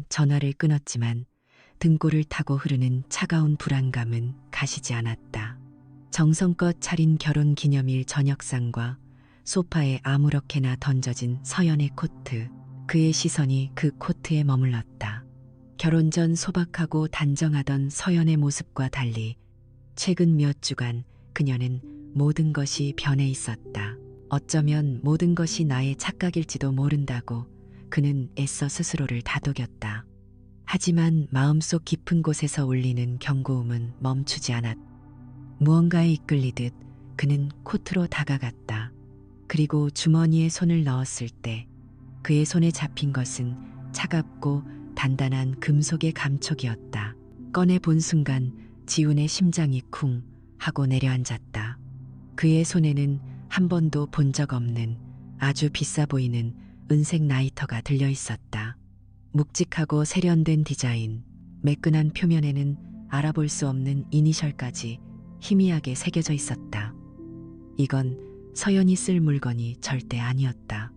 전화를 끊었지만 등골을 타고 흐르는 차가운 불안감은 가시지 않았다. 정성껏 차린 결혼 기념일 저녁상과 소파에 아무렇게나 던져진 서연의 코트, 그의 시선이 그 코트에 머물렀다. 결혼 전 소박하고 단정하던 서연의 모습과 달리 최근 몇 주간 그녀는 모든 것이 변해 있었다. 어쩌면 모든 것이 나의 착각일지도 모른다고 그는 애써 스스로를 다독였다. 하지만 마음속 깊은 곳에서 울리는 경고음은 멈추지 않았다. 무언가에 이끌리듯 그는 코트로 다가갔다. 그리고 주머니에 손을 넣었을 때 그의 손에 잡힌 것은 차갑고 단단한 금속의 감촉이었다. 꺼내본 순간 지훈의 심장이 쿵 하고 내려앉았다. 그의 손에는 한 번도 본 적 없는 아주 비싸 보이는 은색 라이터가 들려 있었다. 묵직하고 세련된 디자인, 매끈한 표면에는 알아볼 수 없는 이니셜까지 희미하게 새겨져 있었다. 이건 서연이 쓸 물건이 절대 아니었다.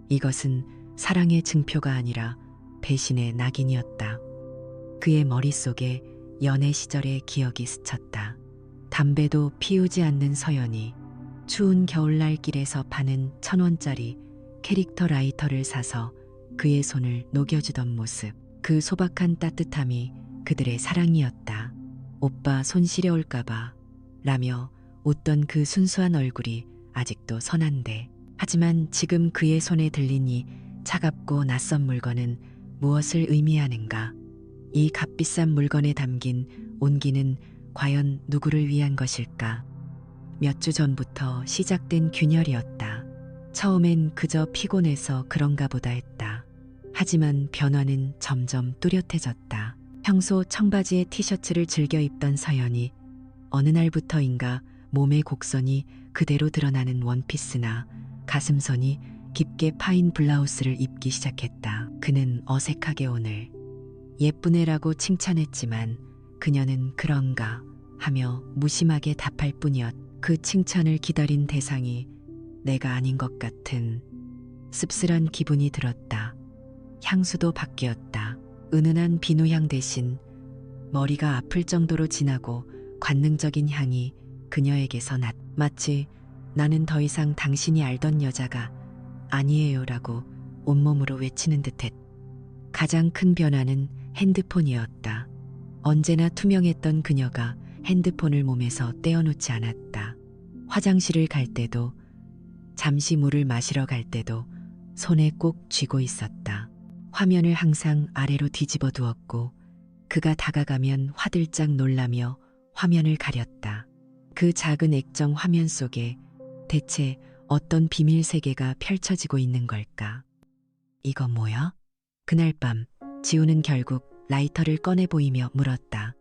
이것은 사랑의 증표가 아니라 배신의 낙인이었다. 그의 머릿속에 연애 시절의 기억이 스쳤다. 담배도 피우지 않는 서연이 추운 겨울날 길에서 파는 1,000원짜리 캐릭터 라이터를 사서 그의 손을 녹여주던 모습, 그 소박한 따뜻함이 그들의 사랑이었다. 오빠 손 시려울까봐 라며 웃던 그 순수한 얼굴이 아직도 선한데, 하지만 지금 그의 손에 들린 이 차갑고 낯선 물건은 무엇을 의미하는가? 이 값비싼 물건에 담긴 온기는 과연 누구를 위한 것일까? 몇 주 전부터 시작된 균열이었다. 처음엔 그저 피곤해서 그런가 보다 했다. 하지만 변화는 점점 뚜렷해졌다. 평소 청바지에 티셔츠를 즐겨 입던 서연이 어느 날부터인가 몸의 곡선이 그대로 드러나는 원피스나 가슴선이 깊게 파인 블라우스를 입기 시작했다. 그는 어색하게 오늘 예쁘네라고 칭찬했지만 그녀는 그런가 하며 무심하게 답할 뿐이었다. 그 칭찬을 기다린 대상이 내가 아닌 것 같은 씁쓸한 기분이 들었다. 향수도 바뀌었다. 은은한 비누향 대신 머리가 아플 정도로 진하고 관능적인 향이 그녀에게서 마치 나는 더 이상 당신이 알던 여자가 아니에요라고 온몸으로 외치는 듯했다. 가장 큰 변화는 핸드폰이었다. 언제나 투명했던 그녀가 핸드폰을 몸에서 떼어놓지 않았다. 화장실을 갈 때도, 잠시 물을 마시러 갈 때도 손에 꼭 쥐고 있었다. 화면을 항상 아래로 뒤집어 두었고 그가 다가가면 화들짝 놀라며 화면을 가렸다. 그 작은 액정 화면 속에 대체 어떤 비밀 세계가 펼쳐지고 있는 걸까? 이거 뭐야? 그날 밤 지우는 결국 라이터를 꺼내 보이며 물었다.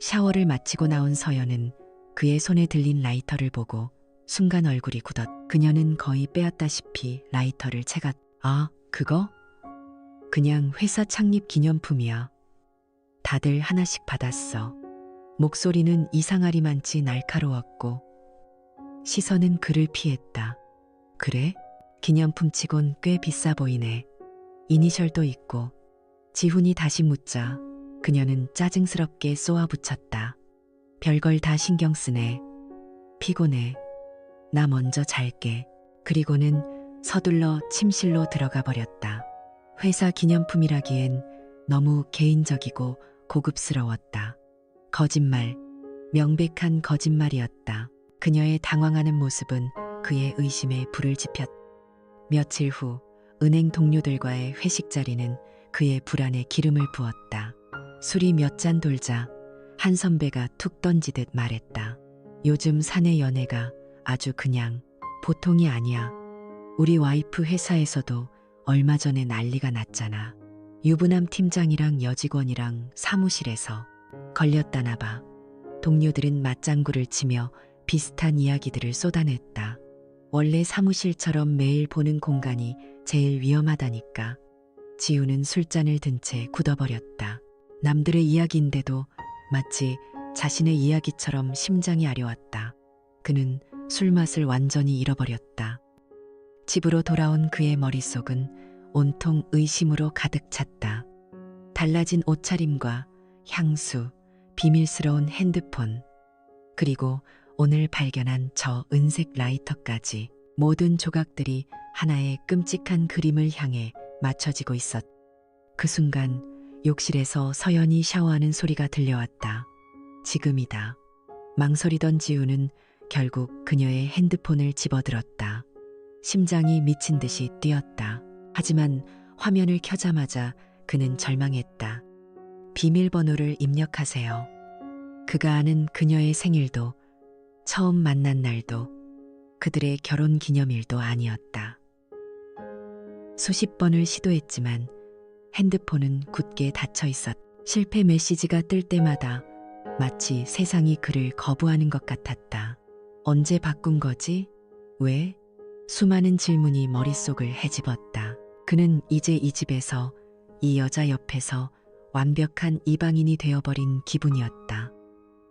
샤워를 마치고 나온 서연은 그의 손에 들린 라이터를 보고 순간 얼굴이 굳었다. 그녀는 거의 빼앗다시피 라이터를 채갔다. 아, 그거? 그냥 회사 창립 기념품이야. 다들 하나씩 받았어. 목소리는 이상하리만치 날카로웠고 시선은 그를 피했다. 그래? 기념품치곤 꽤 비싸 보이네. 이니셜도 있고. 지훈이 다시 묻자 그녀는 짜증스럽게 쏘아붙였다. 별걸 다 신경 쓰네. 피곤해. 나 먼저 잘게. 그리고는 서둘러 침실로 들어가 버렸다. 회사 기념품이라기엔 너무 개인적이고 고급스러웠다. 거짓말, 명백한 거짓말이었다. 그녀의 당황하는 모습은 그의 의심에 불을 지폈다. 며칠 후 은행 동료들과의 회식 자리는 그의 불안에 기름을 부었다. 술이 몇 잔 돌자 한 선배가 툭 던지듯 말했다. 요즘 사내 연애가 아주 그냥 보통이 아니야. 우리 와이프 회사에서도 얼마 전에 난리가 났잖아. 유부남 팀장이랑 여직원이랑 사무실에서 걸렸다나 봐. 동료들은 맞장구를 치며 비슷한 이야기들을 쏟아냈다. 원래 사무실처럼 매일 보는 공간이 제일 위험하다니까. 지우는 술잔을 든 채 굳어버렸다. 남들의 이야기인데도 마치 자신의 이야기처럼 심장이 아려왔다. 그는 술맛을 완전히 잃어버렸다. 집으로 돌아온 그의 머릿속은 온통 의심으로 가득 찼다. 달라진 옷차림과 향수, 비밀스러운 핸드폰, 그리고 오늘 발견한 저 은색 라이터까지 모든 조각들이 하나의 끔찍한 그림을 향해 맞춰지고 있었다. 그 순간 욕실에서 서연이 샤워하는 소리가 들려왔다. 지금이다. 망설이던 지우는 결국 그녀의 핸드폰을 집어들었다. 심장이 미친 듯이 뛰었다. 하지만 화면을 켜자마자 그는 절망했다. 비밀번호를 입력하세요. 그가 아는 그녀의 생일도, 처음 만난 날도, 그들의 결혼 기념일도 아니었다. 수십 번을 시도했지만 핸드폰은 굳게 닫혀 있었다. 실패 메시지가 뜰 때마다 마치 세상이 그를 거부하는 것 같았다. 언제 바꾼 거지? 왜? 수많은 질문이 머릿속을 헤집었다. 그는 이제 이 집에서, 이 여자 옆에서 완벽한 이방인이 되어버린 기분이었다.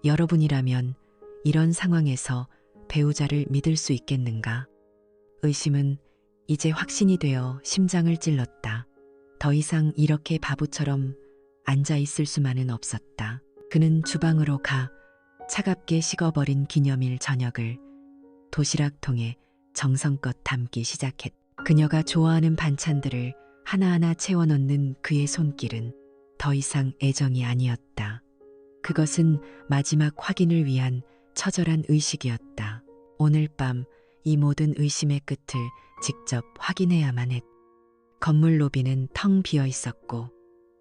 여러분이라면 이런 상황에서 배우자를 믿을 수 있겠는가? 의심은 이제 확신이 되어 심장을 찔렀다. 더 이상 이렇게 바보처럼 앉아 있을 수만은 없었다. 그는 주방으로 가 차갑게 식어버린 기념일 저녁을 도시락통에 정성껏 담기 시작했다. 그녀가 좋아하는 반찬들을 하나하나 채워 넣는 그의 손길은 더 이상 애정이 아니었다. 그것은 마지막 확인을 위한 처절한 의식이었다. 오늘 밤 이 모든 의심의 끝을 직접 확인해야만 했다. 건물 로비는 텅 비어 있었고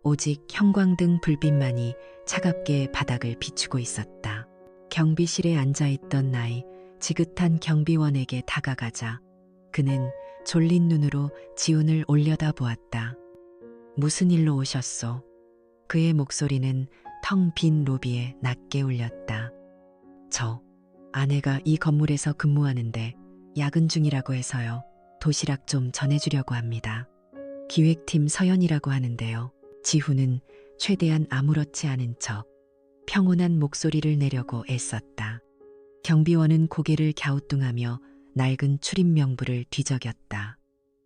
오직 형광등 불빛만이 차갑게 바닥을 비추고 있었다. 경비실에 앉아있던 나이 지긋한 경비원에게 다가가자 그는 졸린 눈으로 지훈을 올려다보았다. 무슨 일로 오셨소? 그의 목소리는 텅 빈 로비에 낮게 울렸다. 저, 아내가 이 건물에서 근무하는데 야근 중이라고 해서요. 도시락 좀 전해주려고 합니다. 기획팀 서연이라고 하는데요. 지훈은 최대한 아무렇지 않은 척 평온한 목소리를 내려고 애썼다. 경비원은 고개를 갸우뚱하며 낡은 출입 명부를 뒤적였다.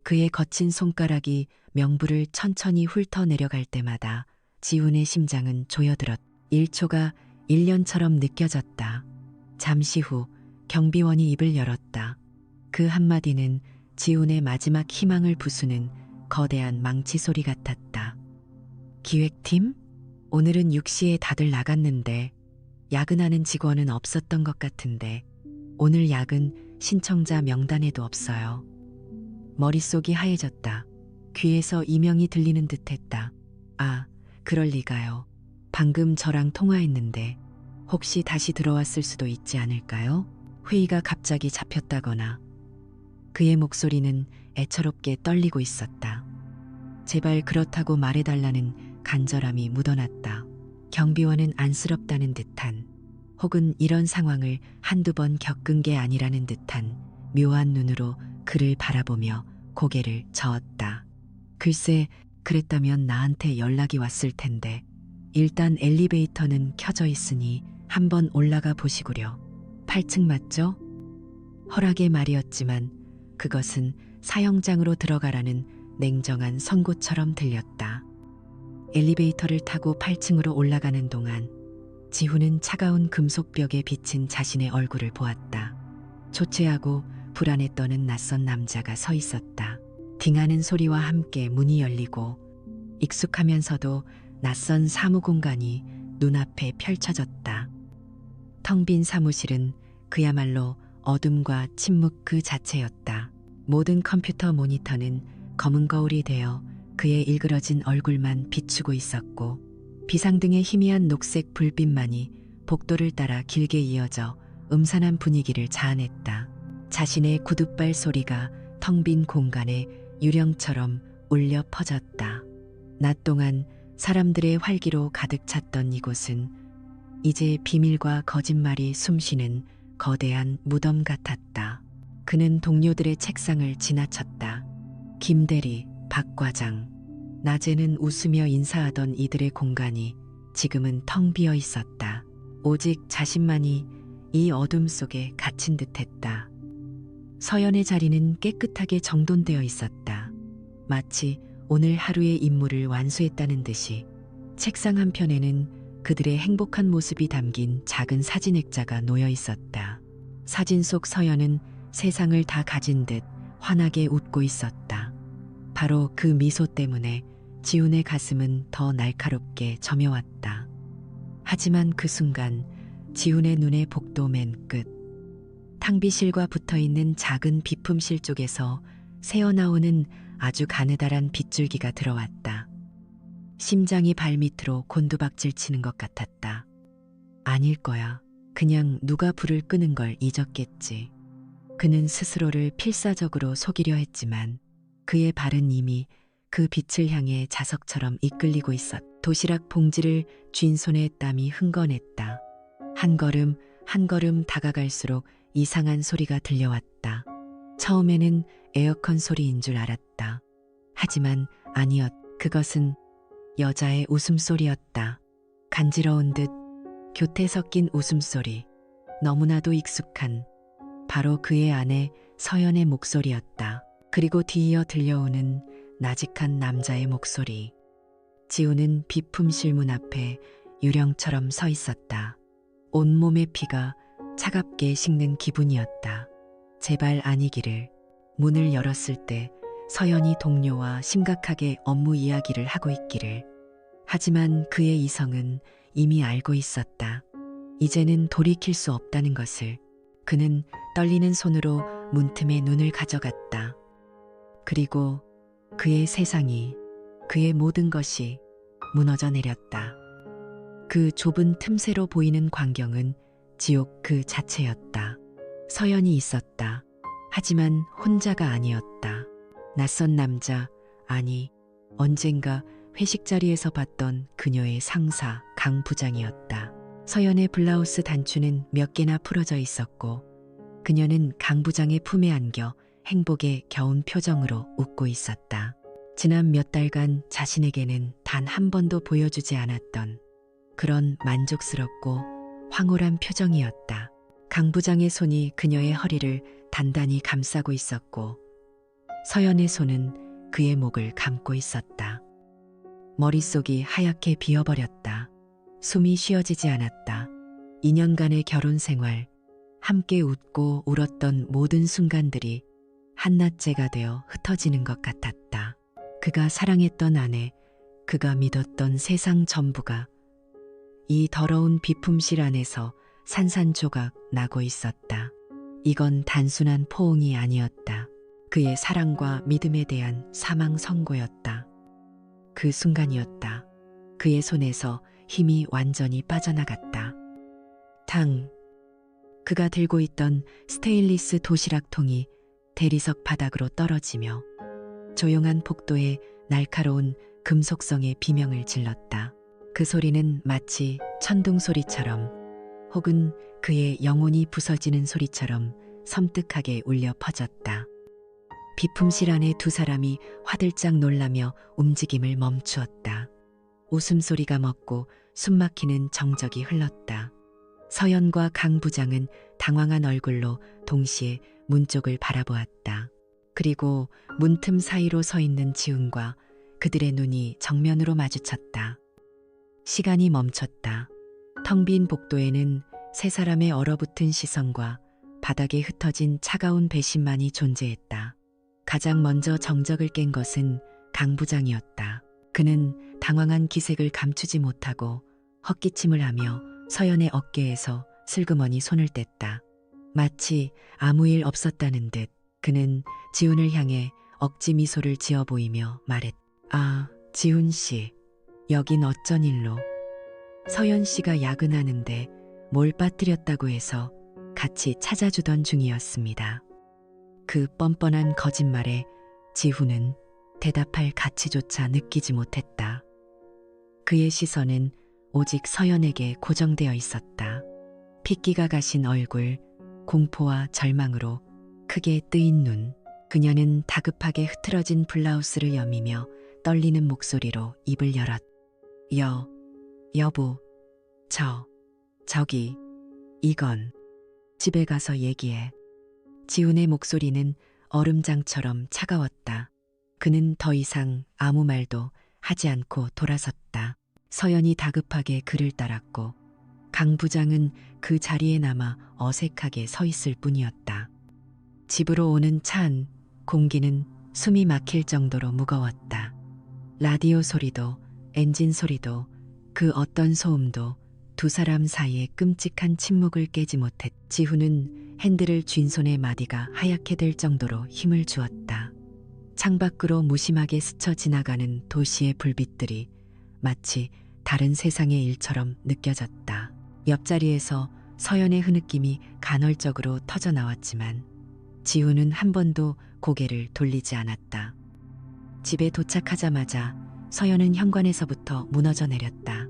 그의 거친 손가락이 명부를 천천히 훑어 내려갈 때마다 지훈의 심장은 조여들었다. 1초가 1년처럼 느껴졌다. 잠시 후 경비원이 입을 열었다. 그 한마디는 지훈의 마지막 희망을 부수는 거대한 망치 소리 같았다. 기획팀? 오늘은 6시에 다들 나갔는데 야근하는 직원은 없었던 것 같은데 오늘 야근 신청자 명단에도 없어요. 머릿속이 하얘졌다. 귀에서 이명이 들리는 듯했다. 아, 그럴 리가요. 방금 저랑 통화했는데 혹시 다시 들어왔을 수도 있지 않을까요? 회의가 갑자기 잡혔다거나. 그의 목소리는 애처롭게 떨리고 있었다. 제발 그렇다고 말해달라는 간절함이 묻어났다. 경비원은 안쓰럽다는 듯한 혹은 이런 상황을 한두 번 겪은 게 아니라는 듯한 묘한 눈으로 그를 바라보며 고개를 저었다. 글쎄, 그랬다면 나한테 연락이 왔을 텐데. 일단 엘리베이터는 켜져 있으니 한번 올라가 보시구려. 8층 맞죠? 허락의 말이었지만 그것은 사형장으로 들어가라는 냉정한 선고처럼 들렸다. 엘리베이터를 타고 8층으로 올라가는 동안 지훈은 차가운 금속벽에 비친 자신의 얼굴을 보았다. 초췌하고 불안에 떠는 낯선 남자가 서 있었다. 딩하는 소리와 함께 문이 열리고 익숙하면서도 낯선 사무 공간이 눈앞에 펼쳐졌다. 텅 빈 사무실은 그야말로 어둠과 침묵 그 자체였다. 모든 컴퓨터 모니터는 검은 거울이 되어 그의 일그러진 얼굴만 비추고 있었고 비상등의 희미한 녹색 불빛만이 복도를 따라 길게 이어져 음산한 분위기를 자아냈다. 자신의 구둣발 소리가 텅 빈 공간에 유령처럼 울려 퍼졌다. 낮 동안 사람들의 활기로 가득 찼던 이곳은 이제 비밀과 거짓말이 숨쉬는 거대한 무덤 같았다. 그는 동료들의 책상을 지나쳤다. 김대리, 박 과장. 낮에는 웃으며 인사하던 이들의 공간이 지금은 텅 비어 있었다. 오직 자신만이 이 어둠 속에 갇힌 듯했다. 서연의 자리는 깨끗하게 정돈되어 있었다. 마치 오늘 하루의 임무를 완수했다는 듯이 책상 한편에는 그들의 행복한 모습이 담긴 작은 사진 액자가 놓여 있었다. 사진 속 서연은 세상을 다 가진 듯 환하게 웃고 있었다. 바로 그 미소 때문에 지훈의 가슴은 더 날카롭게 점여왔다. 하지만 그 순간 지훈의 눈에 복도 맨 끝, 탕비실과 붙어있는 작은 비품실 쪽에서 새어나오는 아주 가느다란 빗줄기가 들어왔다. 심장이 발밑으로 곤두박질 치는 것 같았다. 아닐 거야. 그냥 누가 불을 끄는 걸 잊었겠지. 그는 스스로를 필사적으로 속이려 했지만 그의 발은 이미 그 빛을 향해 자석처럼 이끌리고 있었다. 도시락 봉지를 쥔 손에 땀이 흥건했다. 한 걸음 한 걸음 다가갈수록 이상한 소리가 들려왔다. 처음에는 에어컨 소리인 줄 알았다. 하지만 아니었다. 그것은 여자의 웃음소리였다. 간지러운 듯 교태 섞인 웃음소리. 너무나도 익숙한 바로 그의 아내 서연의 목소리였다. 그리고 뒤이어 들려오는 나직한 남자의 목소리. 지우는 비품실 문 앞에 유령처럼 서 있었다. 온몸의 피가 차갑게 식는 기분이었다. 제발 아니기를. 문을 열었을 때 서연이 동료와 심각하게 업무 이야기를 하고 있기를. 하지만 그의 이성은 이미 알고 있었다. 이제는 돌이킬 수 없다는 것을. 그는 떨리는 손으로 문틈에 눈을 가져갔다. 그리고 그의 세상이, 그의 모든 것이 무너져 내렸다. 그 좁은 틈새로 보이는 광경은 지옥 그 자체였다. 서연이 있었다. 하지만 혼자가 아니었다. 낯선 남자, 아니, 언젠가 회식 자리에서 봤던 그녀의 상사 강 부장이었다. 서연의 블라우스 단추는 몇 개나 풀어져 있었고 그녀는 강 부장의 품에 안겨 행복에 겨운 표정으로 웃고 있었다. 지난 몇 달간 자신에게는 단 한 번도 보여주지 않았던 그런 만족스럽고 황홀한 표정이었다. 강 부장의 손이 그녀의 허리를 단단히 감싸고 있었고 서연의 손은 그의 목을 감고 있었다. 머릿속이 하얗게 비어버렸다. 숨이 쉬어지지 않았다. 2년간의 결혼 생활, 함께 웃고 울었던 모든 순간들이 한낱째가 되어 흩어지는 것 같았다. 그가 사랑했던 아내, 그가 믿었던 세상 전부가 이 더러운 비품실 안에서 산산조각 나고 있었다. 이건 단순한 포옹이 아니었다. 그의 사랑과 믿음에 대한 사망 선고였다. 그 순간이었다. 그의 손에서 힘이 완전히 빠져나갔다. 탕! 그가 들고 있던 스테인리스 도시락통이 대리석 바닥으로 떨어지며 조용한 복도에 날카로운 금속성의 비명을 질렀다. 그 소리는 마치 천둥 소리처럼 혹은 그의 영혼이 부서지는 소리처럼 섬뜩하게 울려 퍼졌다. 비품실 안에 두 사람이 화들짝 놀라며 움직임을 멈추었다. 웃음소리가 멎고 숨막히는 정적이 흘렀다. 서연과 강 부장은 당황한 얼굴로 동시에 문 쪽을 바라보았다. 그리고 문틈 사이로 서 있는 지훈과 그들의 눈이 정면으로 마주쳤다. 시간이 멈췄다. 텅 빈 복도에는 세 사람의 얼어붙은 시선과 바닥에 흩어진 차가운 배신만이 존재했다. 가장 먼저 정적을 깬 것은 강 부장이었다. 그는 당황한 기색을 감추지 못하고 헛기침을 하며 서연의 어깨에서 슬그머니 손을 뗐다. 마치 아무 일 없었다는 듯 그는 지훈을 향해 억지 미소를 지어 보이며 말했다. 아, 지훈 씨, 여긴 어쩐 일로? 서연 씨가 야근하는데 뭘 빠뜨렸다고 해서 같이 찾아주던 중이었습니다. 그 뻔뻔한 거짓말에 지훈은 대답할 가치조차 느끼지 못했다. 그의 시선은 오직 서연에게 고정되어 있었다. 핏기가 가신 얼굴, 공포와 절망으로 크게 뜨인 눈. 그녀는 다급하게 흐트러진 블라우스를 여미며 떨리는 목소리로 입을 열었다. 여보, 저기, 이건 집에 가서 얘기해. 지훈의 목소리는 얼음장처럼 차가웠다. 그는 더 이상 아무 말도 하지 않고 돌아섰다. 서연이 다급하게 그를 따랐고 강 부장은 그 자리에 남아 어색하게 서 있을 뿐이었다. 집으로 오는 차 안 공기는 숨이 막힐 정도로 무거웠다. 라디오 소리도 엔진 소리도 그 어떤 소음도 두 사람 사이의 끔찍한 침묵을 깨지 못했. 지훈은 핸들을 쥔 손의 마디가 하얗게 될 정도로 힘을 주었다. 창밖으로 무심하게 스쳐 지나가는 도시의 불빛들이 마치 다른 세상의 일처럼 느껴졌다. 옆자리에서 서연의 흐느낌이 간헐적으로 터져 나왔지만 지훈은 한 번도 고개를 돌리지 않았다. 집에 도착하자마자 서연은 현관에서부터 무너져 내렸다.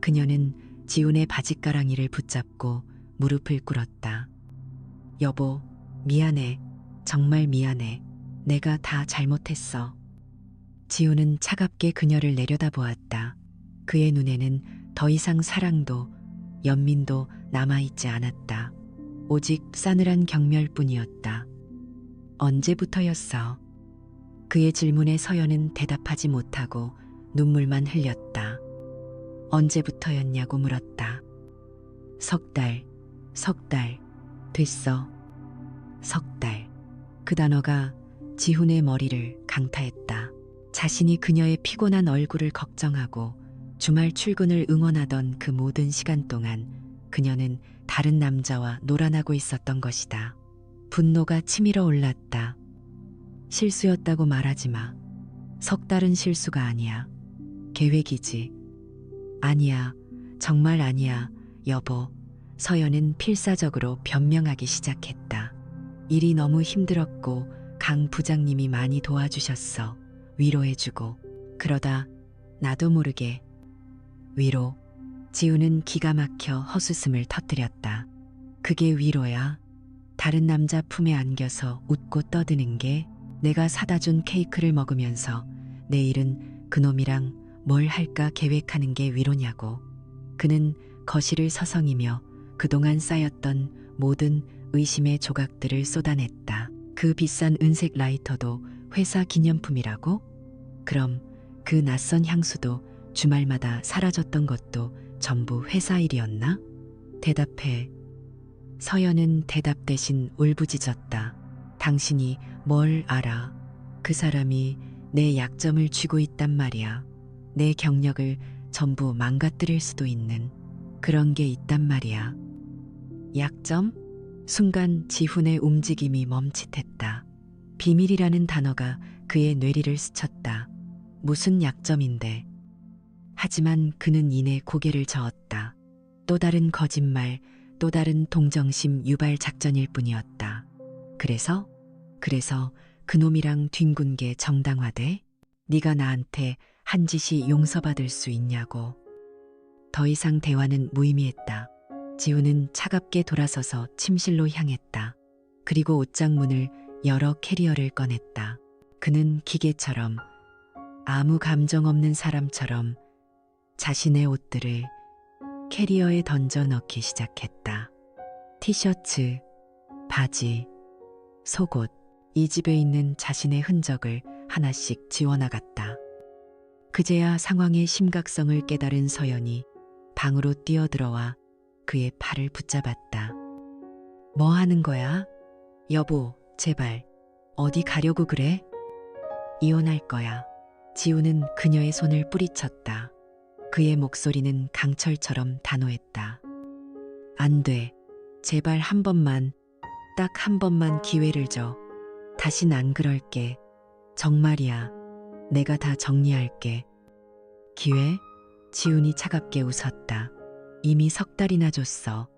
그녀는 지훈의 바짓가랑이를 붙잡고 무릎을 꿇었다. 여보, 미안해. 정말 미안해. 내가 다 잘못했어. 지훈은 차갑게 그녀를 내려다보았다. 그의 눈에는 더 이상 사랑도 연민도 남아있지 않았다. 오직 싸늘한 경멸뿐이었다. 언제부터였어? 그의 질문에 서연은 대답하지 못하고 눈물만 흘렸다. 언제부터였냐고 물었다. 석 달, 됐어. 석 달. 그 단어가 지훈의 머리를 강타했다. 자신이 그녀의 피곤한 얼굴을 걱정하고 주말 출근을 응원하던 그 모든 시간 동안 그녀는 다른 남자와 놀아나고 있었던 것이다. 분노가 치밀어 올랐다. 실수였다고 말하지 마. 석 달은 실수가 아니야. 계획이지. 아니야. 정말 아니야. 여보. 서연은 필사적으로 변명하기 시작했다. 일이 너무 힘들었고 강 부장님이 많이 도와주셨어. 위로해주고. 그러다 나도 모르게 위로. 지훈은 기가 막혀 헛웃음을 터뜨렸다. 그게 위로야? 다른 남자 품에 안겨서 웃고 떠드는 게 내가 사다 준 케이크를 먹으면서 내일은 그놈이랑 뭘 할까 계획하는 게 위로냐고. 그는 거실을 서성이며 그동안 쌓였던 모든 의심의 조각들을 쏟아냈다. 그 비싼 은색 라이터도 회사 기념품이라고? 그럼 그 낯선 향수도 주말마다 사라졌던 것도 전부 회사 일이었나? 대답해. 서연은 대답 대신 울부짖었다. 당신이 뭘 알아? 그 사람이 내 약점을 쥐고 있단 말이야. 내 경력을 전부 망가뜨릴 수도 있는 그런 게 있단 말이야. 약점? 순간 지훈의 움직임이 멈칫했다. 비밀이라는 단어가 그의 뇌리를 스쳤다. 무슨 약점인데? 하지만 그는 이내 고개를 저었다. 또 다른 거짓말, 또 다른 동정심 유발 작전일 뿐이었다. 그래서 그놈이랑 뒹군 게 정당화돼? 네가 나한테 한 짓이 용서받을 수 있냐고. 더 이상 대화는 무의미했다. 지훈은 차갑게 돌아서서 침실로 향했다. 그리고 옷장 문을 열어 캐리어를 꺼냈다. 그는 기계처럼 아무 감정 없는 사람처럼 자신의 옷들을 캐리어에 던져 넣기 시작했다. 티셔츠, 바지, 속옷, 이 집에 있는 자신의 흔적을 하나씩 지워나갔다. 그제야 상황의 심각성을 깨달은 서연이 방으로 뛰어들어와 그의 팔을 붙잡았다. 뭐 하는 거야? 여보, 제발. 어디 가려고 그래? 이혼할 거야. 지우는 그녀의 손을 뿌리쳤다. 그의 목소리는 강철처럼 단호했다. 안 돼. 제발 한 번만, 딱 한 번만 기회를 줘. 다신 안 그럴게. 정말이야. 내가 다 정리할게. 기회? 지훈이 차갑게 웃었다. 이미 석 달이나 줬어.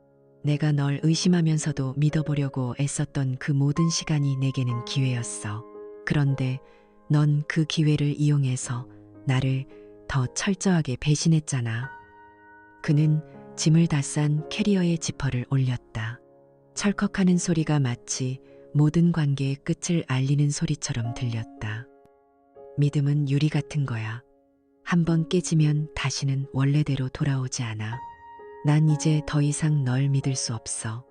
내가 널 의심하면서도 믿어보려고 애썼던 그 모든 시간이 내게는 기회였어. 그런데 넌 그 기회를 이용해서 나를 더 철저하게 배신했잖아. 그는 짐을 다 싼 캐리어의 지퍼를 올렸다. 철컥하는 소리가 마치 모든 관계의 끝을 알리는 소리처럼 들렸다. 믿음은 유리 같은 거야. 한번 깨지면 다시는 원래대로 돌아오지 않아. 난 이제 더 이상 널 믿을 수 없어.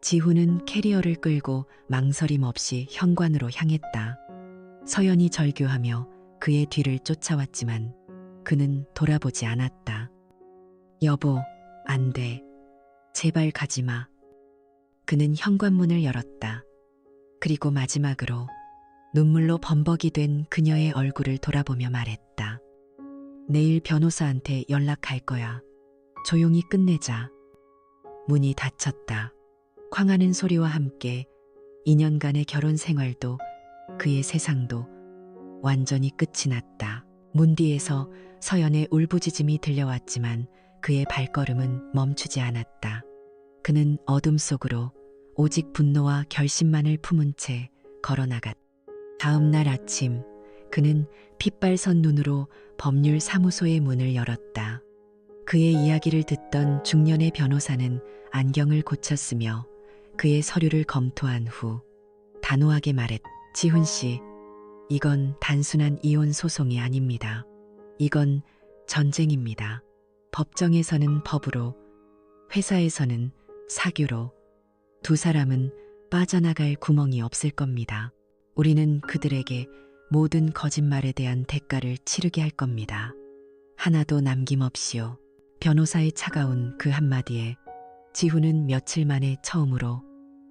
지훈은 캐리어를 끌고 망설임 없이 현관으로 향했다. 서연이 절규하며 그의 뒤를 쫓아왔지만 그는 돌아보지 않았다. 여보, 안 돼. 제발 가지 마. 그는 현관문을 열었다. 그리고 마지막으로 눈물로 범벅이 된 그녀의 얼굴을 돌아보며 말했다. 내일 변호사한테 연락할 거야. 조용히 끝내자. 문이 닫혔다. 쾅하는 소리와 함께 2년간의 결혼 생활도 그의 세상도 완전히 끝이 났다. 문 뒤에서 서연의 울부짖음이 들려왔지만 그의 발걸음은 멈추지 않았다. 그는 어둠 속으로 오직 분노와 결심만을 품은 채 걸어나갔다. 다음 날 아침 그는 핏발선 눈으로 법률 사무소의 문을 열었다. 그의 이야기를 듣던 중년의 변호사는 안경을 고쳤으며 그의 서류를 검토한 후 단호하게 말했다. 지훈 씨, 이건 단순한 이혼 소송이 아닙니다. 이건 전쟁입니다. 법정에서는 법으로, 회사에서는 사규로 두 사람은 빠져나갈 구멍이 없을 겁니다. 우리는 그들에게 모든 거짓말에 대한 대가를 치르게 할 겁니다. 하나도 남김없이요. 변호사의 차가운 그 한마디에 지훈은 며칠 만에 처음으로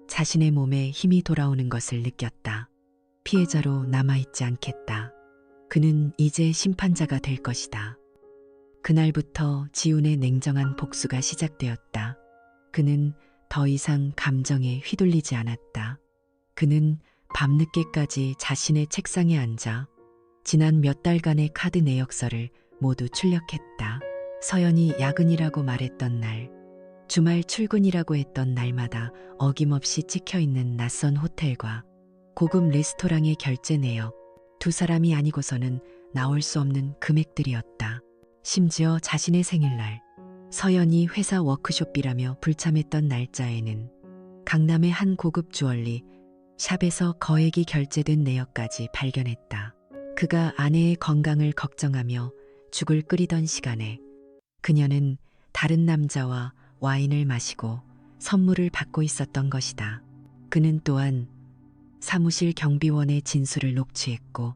자신의 몸에 힘이 돌아오는 것을 느꼈다. 피해자로 남아있지 않겠다. 그는 이제 심판자가 될 것이다. 그날부터 지훈의 냉정한 복수가 시작되었다. 그는 더 이상 감정에 휘둘리지 않았다. 그는 밤늦게까지 자신의 책상에 앉아 지난 몇 달간의 카드 내역서를 모두 출력했다. 서연이 야근이라고 말했던 날, 주말 출근이라고 했던 날마다 어김없이 찍혀있는 낯선 호텔과 고급 레스토랑의 결제 내역, 두 사람이 아니고서는 나올 수 없는 금액들이었다. 심지어 자신의 생일날, 서연이 회사 워크숍이라며 불참했던 날짜에는 강남의 한 고급 주얼리 샵에서 거액이 결제된 내역까지 발견했다. 그가 아내의 건강을 걱정하며 죽을 끓이던 시간에 그녀는 다른 남자와 와인을 마시고 선물을 받고 있었던 것이다. 그는 또한 사무실 경비원의 진술을 녹취했고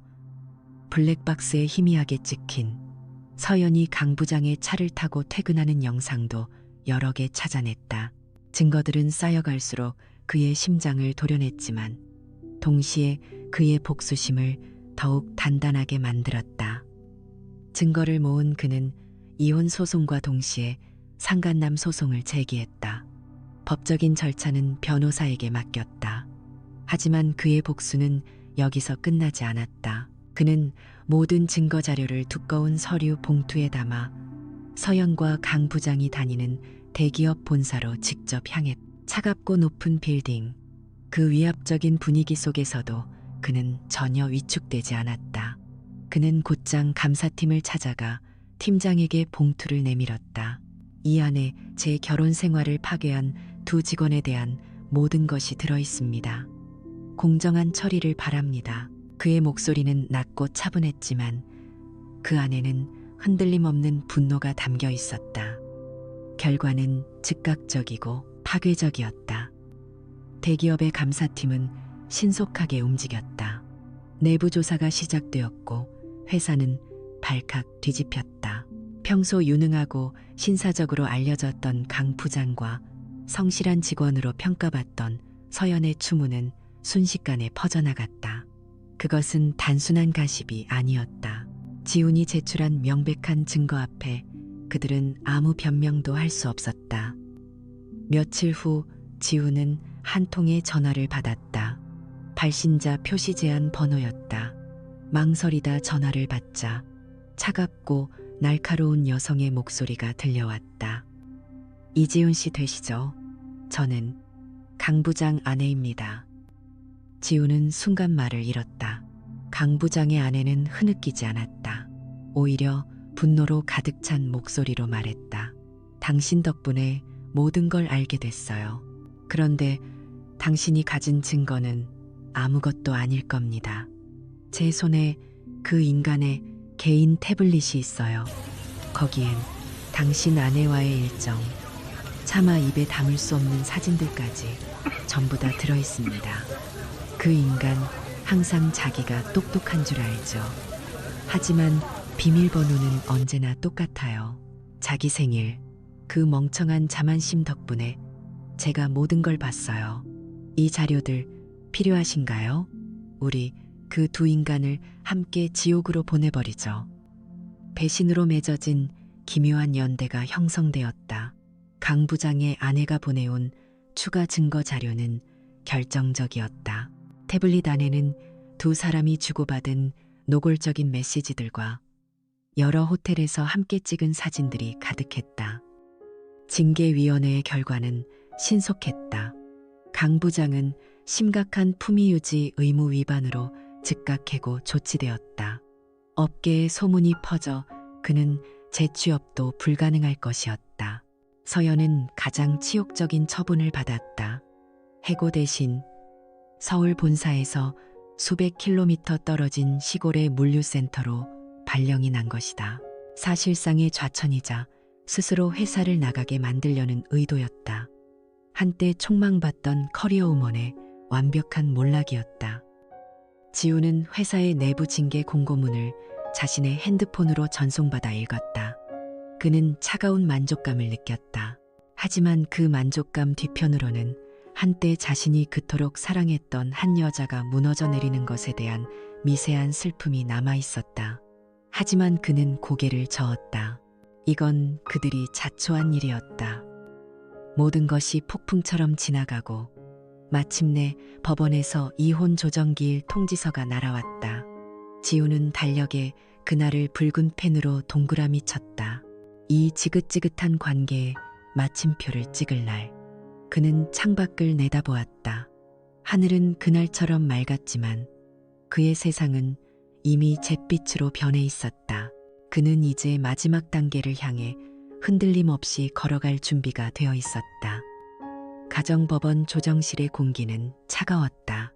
블랙박스에 희미하게 찍힌 서연이 강 부장의 차를 타고 퇴근하는 영상도 여러 개 찾아냈다. 증거들은 쌓여갈수록 그의 심장을 도려냈지만 동시에 그의 복수심을 더욱 단단하게 만들었다. 증거를 모은 그는 이혼 소송과 동시에 상간남 소송을 제기했다. 법적인 절차는 변호사에게 맡겼다. 하지만 그의 복수는 여기서 끝나지 않았다. 그는 모든 증거 자료를 두꺼운 서류 봉투에 담아 서연과 강 부장이 다니는 대기업 본사로 직접 향했다. 차갑고 높은 빌딩, 그 위압적인 분위기 속에서도 그는 전혀 위축되지 않았다. 그는 곧장 감사팀을 찾아가 팀장에게 봉투를 내밀었다. 이 안에 제 결혼 생활을 파괴한 두 직원에 대한 모든 것이 들어있습니다. 공정한 처리를 바랍니다. 그의 목소리는 낮고 차분했지만 그 안에는 흔들림 없는 분노가 담겨 있었다. 결과는 즉각적이고 파괴적이었다. 대기업의 감사팀은 신속하게 움직였다. 내부 조사가 시작되었고 회사는 발칵 뒤집혔다. 평소 유능하고 신사적으로 알려졌던 강 부장과 성실한 직원으로 평가받던 서연의 추문은 순식간에 퍼져나갔다. 그것은 단순한 가십이 아니었다. 지훈이 제출한 명백한 증거 앞에 그들은 아무 변명도 할 수 없었다. 며칠 후 지훈은 한 통의 전화를 받았다. 발신자 표시 제한 번호였다. 망설이다 전화를 받자 차갑고 날카로운 여성의 목소리가 들려왔다. 이지훈 씨 되시죠? 저는 강 부장 아내입니다. 지훈은 순간 말을 잃었다. 강 부장의 아내는 흐느끼지 않았다. 오히려 분노로 가득 찬 목소리로 말했다. 당신 덕분에 모든 걸 알게 됐어요. 그런데 당신이 가진 증거는 아무것도 아닐 겁니다. 제 손에 그 인간의 개인 태블릿이 있어요. 거기엔 당신 아내와의 일정, 차마 입에 담을 수 없는 사진들까지 전부 다 들어있습니다. 그 인간 항상 자기가 똑똑한 줄 알죠. 하지만 비밀번호는 언제나 똑같아요. 자기 생일, 그 멍청한 자만심 덕분에 제가 모든 걸 봤어요. 이 자료들 필요하신가요? 우리 그 두 인간을 함께 지옥으로 보내버리죠. 배신으로 맺어진 기묘한 연대가 형성되었다. 강 부장의 아내가 보내온 추가 증거 자료는 결정적이었다. 태블릿 안에는 두 사람이 주고받은 노골적인 메시지들과 여러 호텔에서 함께 찍은 사진들이 가득했다. 징계위원회의 결과는 신속했다. 강 부장은 심각한 품위유지 의무 위반으로 즉각 해고 조치되었다. 업계에 소문이 퍼져 그는 재취업도 불가능할 것이었다. 서연은 가장 치욕적인 처분을 받았다. 해고 대신 서울 본사에서 수백 킬로미터 떨어진 시골의 물류센터로 발령이 난 것이다. 사실상의 좌천이자 스스로 회사를 나가게 만들려는 의도였다. 한때 촉망받던 커리어 우먼의 완벽한 몰락이었다. 지우는 회사의 내부 징계 공고문을 자신의 핸드폰으로 전송받아 읽었다. 그는 차가운 만족감을 느꼈다. 하지만 그 만족감 뒤편으로는 한때 자신이 그토록 사랑했던 한 여자가 무너져 내리는 것에 대한 미세한 슬픔이 남아 있었다. 하지만 그는 고개를 저었다. 이건 그들이 자초한 일이었다. 모든 것이 폭풍처럼 지나가고 마침내 법원에서 이혼 조정기일 통지서가 날아왔다. 지우는 달력에 그날을 붉은 펜으로 동그라미 쳤다. 이 지긋지긋한 관계에 마침표를 찍을 날, 그는 창밖을 내다보았다. 하늘은 그날처럼 맑았지만 그의 세상은 이미 잿빛으로 변해 있었다. 그는 이제 마지막 단계를 향해 흔들림 없이 걸어갈 준비가 되어 있었다. 가정법원 조정실의 공기는 차가웠다.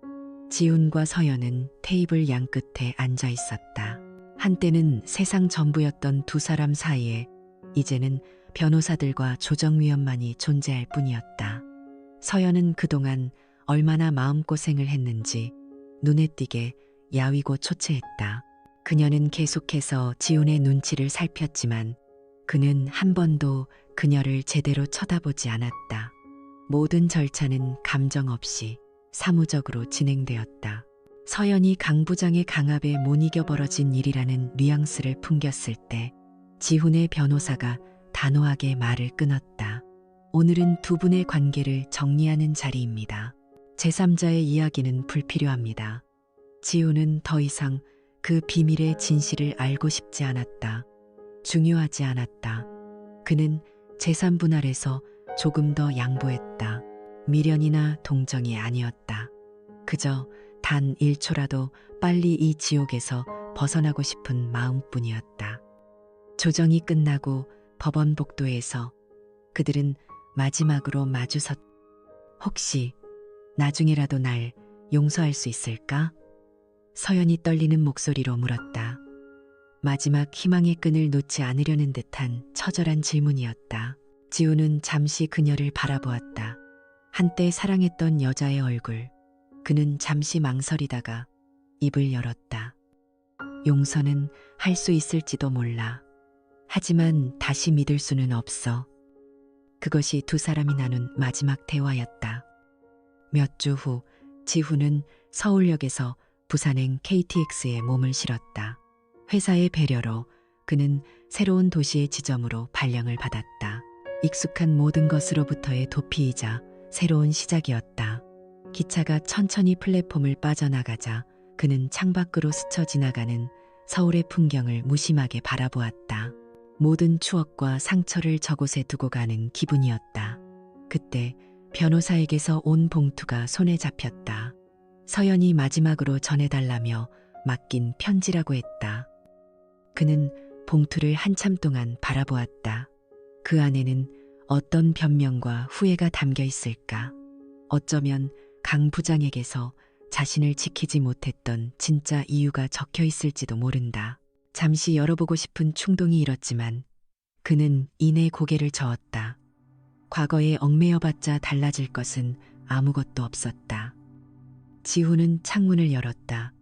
지훈과 서연은 테이블 양끝에 앉아 있었다. 한때는 세상 전부였던 두 사람 사이에 이제는 변호사들과 조정위원만이 존재할 뿐이었다. 서연은 그동안 얼마나 마음고생을 했는지 눈에 띄게 야위고 초췌했다. 그녀는 계속해서 지훈의 눈치를 살폈지만 그는 한 번도 그녀를 제대로 쳐다보지 않았다. 모든 절차는 감정 없이 사무적으로 진행되었다. 서연이 강 부장의 강압에 못 이겨 벌어진 일이라는 뉘앙스를 풍겼을 때 지훈의 변호사가 단호하게 말을 끊었다. 오늘은 두 분의 관계를 정리하는 자리입니다. 제3자의 이야기는 불필요합니다. 지훈은 더 이상 그 비밀의 진실을 알고 싶지 않았다. 중요하지 않았다. 그는 재산분할에서 조금 더 양보했다. 미련이나 동정이 아니었다. 그저 단 1초라도 빨리 이 지옥에서 벗어나고 싶은 마음뿐이었다. 조정이 끝나고 법원 복도에서 그들은 마지막으로 마주섰. 혹시 나중에라도 날 용서할 수 있을까? 서연이 떨리는 목소리로 물었다. 마지막 희망의 끈을 놓지 않으려는 듯한 처절한 질문이었다. 지우는 잠시 그녀를 바라보았다. 한때 사랑했던 여자의 얼굴. 그는 잠시 망설이다가 입을 열었다. 용서는 할 수 있을지도 몰라. 하지만 다시 믿을 수는 없어. 그것이 두 사람이 나눈 마지막 대화였다. 몇 주 후 지훈은 서울역에서 부산행 KTX에 몸을 실었다. 회사의 배려로 그는 새로운 도시의 지점으로 발령을 받았다. 익숙한 모든 것으로부터의 도피이자 새로운 시작이었다. 기차가 천천히 플랫폼을 빠져나가자 그는 창밖으로 스쳐 지나가는 서울의 풍경을 무심하게 바라보았다. 모든 추억과 상처를 저곳에 두고 가는 기분이었다. 그때 변호사에게서 온 봉투가 손에 잡혔다. 서연이 마지막으로 전해달라며 맡긴 편지라고 했다. 그는 봉투를 한참 동안 바라보았다. 그 안에는 어떤 변명과 후회가 담겨 있을까? 어쩌면 강 부장에게서 자신을 지키지 못했던 진짜 이유가 적혀 있을지도 모른다. 잠시 열어보고 싶은 충동이 일었지만 그는 이내 고개를 저었다. 과거에 얽매여봤자 달라질 것은 아무것도 없었다. 지훈은 창문을 열었다.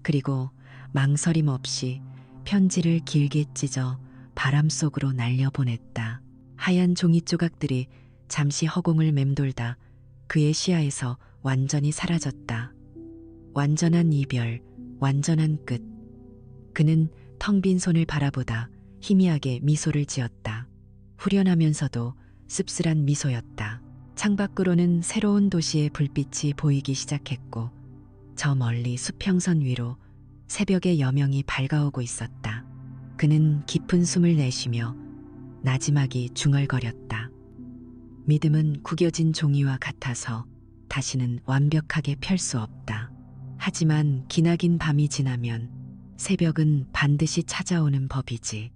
그리고 망설임 없이 편지를 길게 찢어 바람 속으로 날려보냈다. 하얀 종이 조각들이 잠시 허공을 맴돌다 그의 시야에서 완전히 사라졌다. 완전한 이별, 완전한 끝. 그는 텅 빈 손을 바라보다 희미하게 미소를 지었다. 후련하면서도 씁쓸한 미소였다. 창밖으로는 새로운 도시의 불빛이 보이기 시작했고 저 멀리 수평선 위로 새벽의 여명이 밝아오고 있었다. 그는 깊은 숨을 내쉬며 나지막이 중얼거렸다. 믿음은 구겨진 종이와 같아서 다시는 완벽하게 펼 수 없다. 하지만 기나긴 밤이 지나면 새벽은 반드시 찾아오는 법이지.